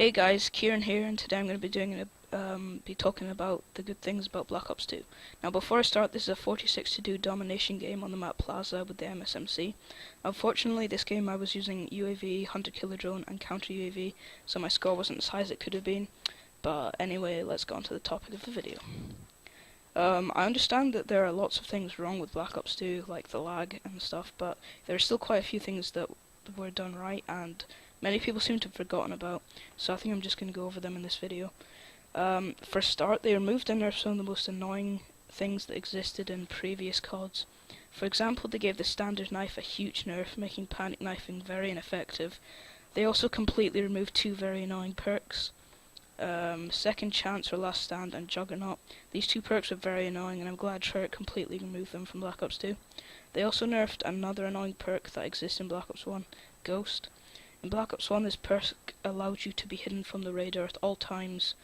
Hey guys, Kieran here, and today I'm going to be talking about the good things about Black Ops 2. Now, before I start, this is a 46-2 domination game on the map Plaza with the MSMC. Unfortunately, this game I was using UAV, hunter killer drone, and counter UAV, so my score wasn't as high as it could have been. But anyway, let's go on to the topic of the video. I understand that there are lots of things wrong with Black Ops 2, like the lag and stuff, but there are still quite a few things that were done right, and many people seem to have forgotten about, so I think I'm just going to go over them in this video. For a start, they removed and nerfed some of the most annoying things that existed in previous CODs. For example, they gave the standard knife a huge nerf, making panic knifing very ineffective. They also completely removed two very annoying perks. Second Chance or Last Stand and Juggernaut. These two perks were very annoying, and I'm glad Treyarch completely removed them from Black Ops 2. They also nerfed another annoying perk that exists in Black Ops 1, Ghost. In Black Ops 1, this perk allowed you to be hidden from the radar at all times,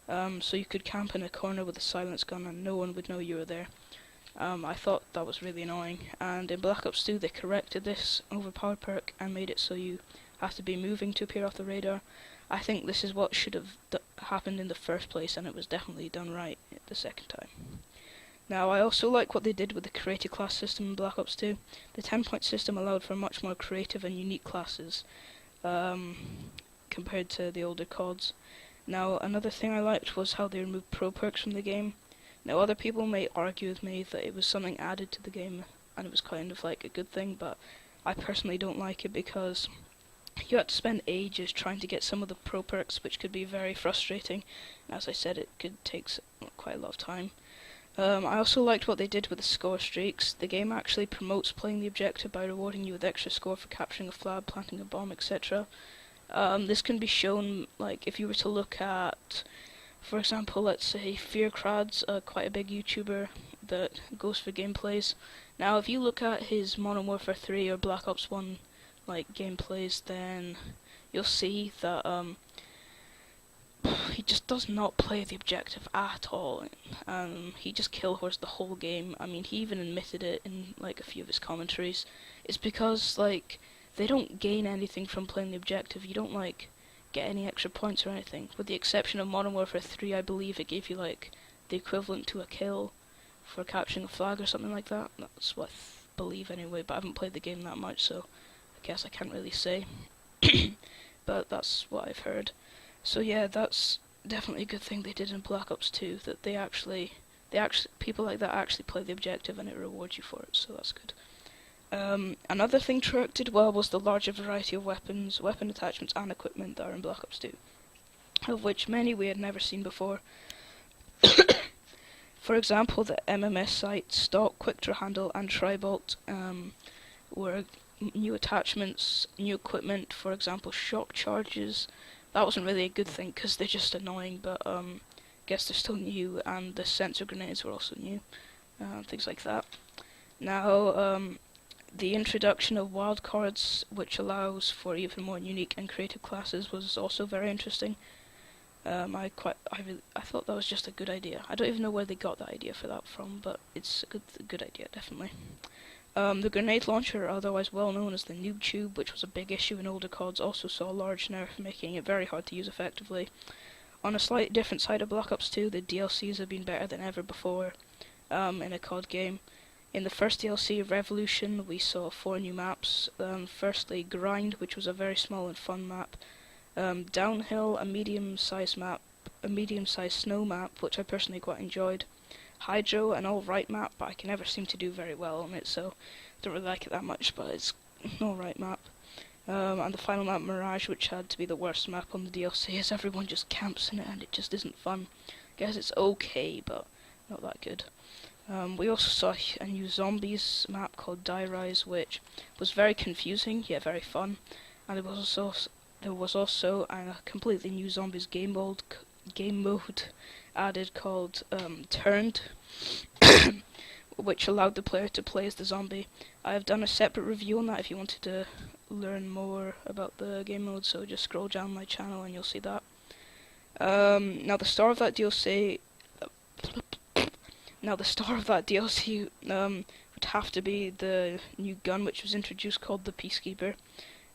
so you could camp in a corner with a silence gun and no one would know you were there. I thought that was really annoying, and in Black Ops 2 they corrected this overpowered perk and made it so you have to be moving to appear off the radar. I think this is what should have happened in the first place, and it was definitely done right the second time. Now, I also like what they did with the creative class system in Black Ops 2. The 10-point system allowed for much more creative and unique classes compared to the older CODs. Now, another thing I liked was how they removed pro perks from the game. Now, other people may argue with me that it was something added to the game and it was kind of like a good thing, but I personally don't like it because you had to spend ages trying to get some of the pro perks, which could be very frustrating. And as I said, it could take quite a lot of time. I also liked what they did with the score streaks. The game actually promotes playing the objective by rewarding you with extra score for capturing a flag, planting a bomb, etc. This can be shown, like, if you were to look at, for example, let's say Fearcrad's quite a big YouTuber that goes for gameplays. Now, if you look at his Modern Warfare 3 or Black Ops 1 like gameplays, then you'll see that he just does not play the objective at all. He just kill whores the whole game. I mean, he even admitted it in like a few of his commentaries. It's because like they don't gain anything from playing the objective. You don't like get any extra points or anything. With the exception of Modern Warfare 3, I believe it gave you like the equivalent to a kill for capturing a flag or something like that. That's what I believe anyway, but I haven't played the game that much, so I guess I can't really say. But that's what I've heard. So yeah, that's definitely a good thing they did in Black Ops 2, that they actually people like that actually play the objective and it rewards you for it, so that's good. Another thing Treyarch did well was the larger variety of weapons, weapon attachments and equipment that are in Black Ops 2, of which many we had never seen before. For example, the MMS sight, stock, quick draw handle and tri-bolt were new attachments, new equipment, for example shock charges. That wasn't really a good thing because they're just annoying, but I guess they're still new, and the sensor grenades were also new, things like that. Now, the introduction of wildcards, which allows for even more unique and creative classes, was also very interesting. I thought that was just a good idea. I don't even know where they got that idea for that from, but it's a good idea, definitely. The grenade launcher, otherwise well known as the noob tube, which was a big issue in older CODs, also saw a large nerf, making it very hard to use effectively. On a slightly different side of Black Ops 2, the DLCs have been better than ever before in a COD game. In the first DLC, Revolution, we saw 4 new maps. Firstly, Grind, which was a very small and fun map. Downhill, a medium-sized snow map, which I personally quite enjoyed. Hydro, an alright map, but I can never seem to do very well on it, so I don't really like it that much, but it's an alright map. And the final map, Mirage, which had to be the worst map on the DLC, as everyone just camps in it and it just isn't fun. I guess it's okay, but not that good. We also saw a new zombies map called Die Rise, which was very confusing, yet very fun. And there was also a completely new zombies game mode added called Turned, which allowed the player to play as the zombie. I have done a separate review on that if you wanted to learn more about the game mode, so just scroll down my channel and you'll see that. Now the star of that DLC would have to be the new gun which was introduced called the Peacekeeper.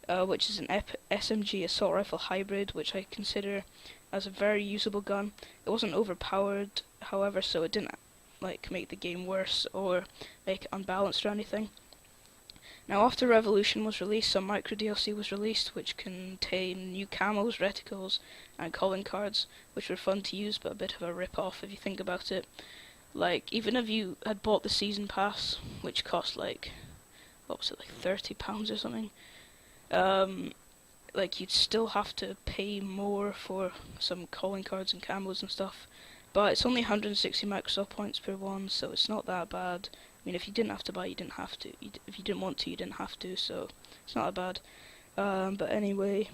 which is an SMG assault rifle hybrid, which I consider as a very usable gun. It wasn't overpowered, however, so it didn't like make the game worse or make it unbalanced or anything. Now, after Revolution was released, some micro DLC was released, which contained new camos, reticles, and calling cards, which were fun to use, but a bit of a rip-off if you think about it. Like, even if you had bought the season pass, which cost like, what was it, like £30 or something, like you'd still have to pay more for some calling cards and camos and stuff. But it's only 160 Microsoft points per one, so it's not that bad. I mean, if you didn't have to buy, you didn't have to. If you didn't want to, you didn't have to, so it's not that bad. But anyway,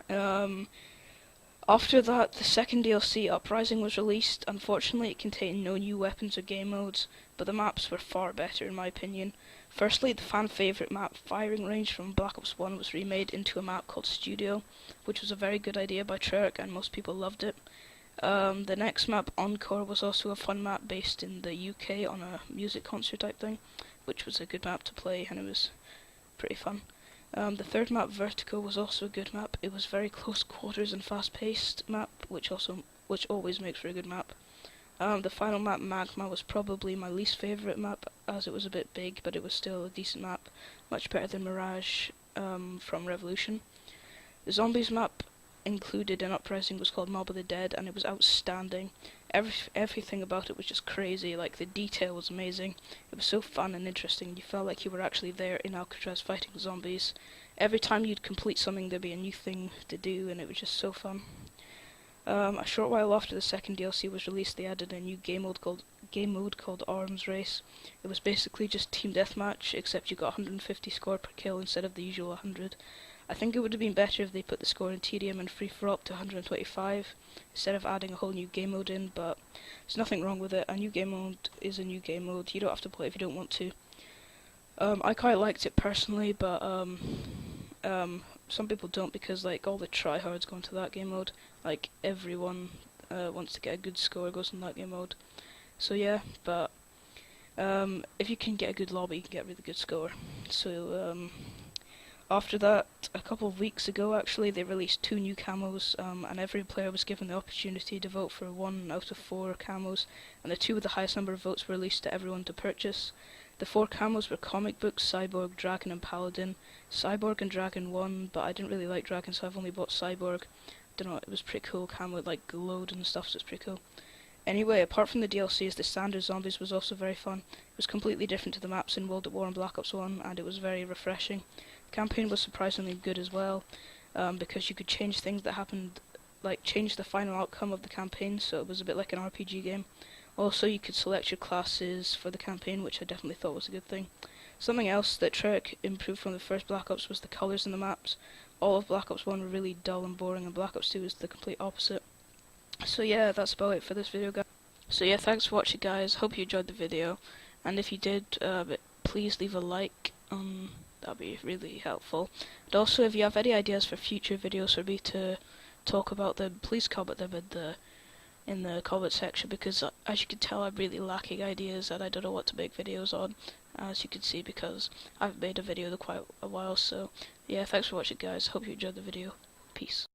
after that, the second DLC, Uprising, was released. Unfortunately, it contained no new weapons or game modes, but the maps were far better in my opinion. Firstly, the fan favourite map Firing Range from Black Ops 1 was remade into a map called Studio, which was a very good idea by Treyarch and most people loved it. The next map, Encore, was also a fun map based in the UK on a music concert type thing, which was a good map to play and it was pretty fun. The third map, Vertigo, was also a good map. It was very close quarters and fast-paced map, which always makes for a good map. The final map, Magma, was probably my least favourite map, as it was a bit big, but it was still a decent map, much better than Mirage from Revolution. The Zombies map included in Uprising was called Mob of the Dead, and it was outstanding. Everything about it was just crazy. Like, the detail was amazing. It was so fun and interesting. You felt like you were actually there in Alcatraz fighting zombies. Every time you'd complete something, there'd be a new thing to do, and it was just so fun. A short while after the second DLC was released, they added a new game mode called Arms Race. It was basically just team deathmatch, except you got 150 score per kill instead of the usual 100. I think it would have been better if they put the score in TDM and free for all up to 125 instead of adding a whole new game mode in, but there's nothing wrong with it. A new game mode is a new game mode. You don't have to play if you don't want to. I quite liked it personally, but some people don't because like all the tryhards go into that game mode. Like everyone wants to get a good score goes in that game mode. So yeah, but if you can get a good lobby, you can get a really good score. So after that, a couple of weeks ago actually, they released 2 new camos, and every player was given the opportunity to vote for 1 out of 4 camos, and the 2 with the highest number of votes were released to everyone to purchase. The 4 camos were Comic Book, Cyborg, Dragon and Paladin. Cyborg and Dragon won, but I didn't really like Dragon, so I've only bought Cyborg. Don't know, it was pretty cool, camo, it like glowed and stuff, so it's pretty cool. Anyway, apart from the DLCs, the standard zombies was also very fun. It was completely different to the maps in World at War and Black Ops 1, and it was very refreshing. The campaign was surprisingly good as well, because you could change things that happened, like change the final outcome of the campaign, so it was a bit like an RPG game. Also, you could select your classes for the campaign, which I definitely thought was a good thing. Something else that Treyarch improved from the first Black Ops was the colours in the maps. All of Black Ops 1 were really dull and boring, and Black Ops 2 is the complete opposite. So yeah, that's about it for this video, guys. So yeah, thanks for watching, guys. Hope you enjoyed the video, and if you did, please leave a like. That'd be really helpful. And also, if you have any ideas for future videos for me to talk about them, please comment them in the comment section, because as you can tell, I'm really lacking ideas and I don't know what to make videos on, as you can see, because I haven't made a video in quite a while. So yeah, thanks for watching, guys. Hope you enjoyed the video. Peace.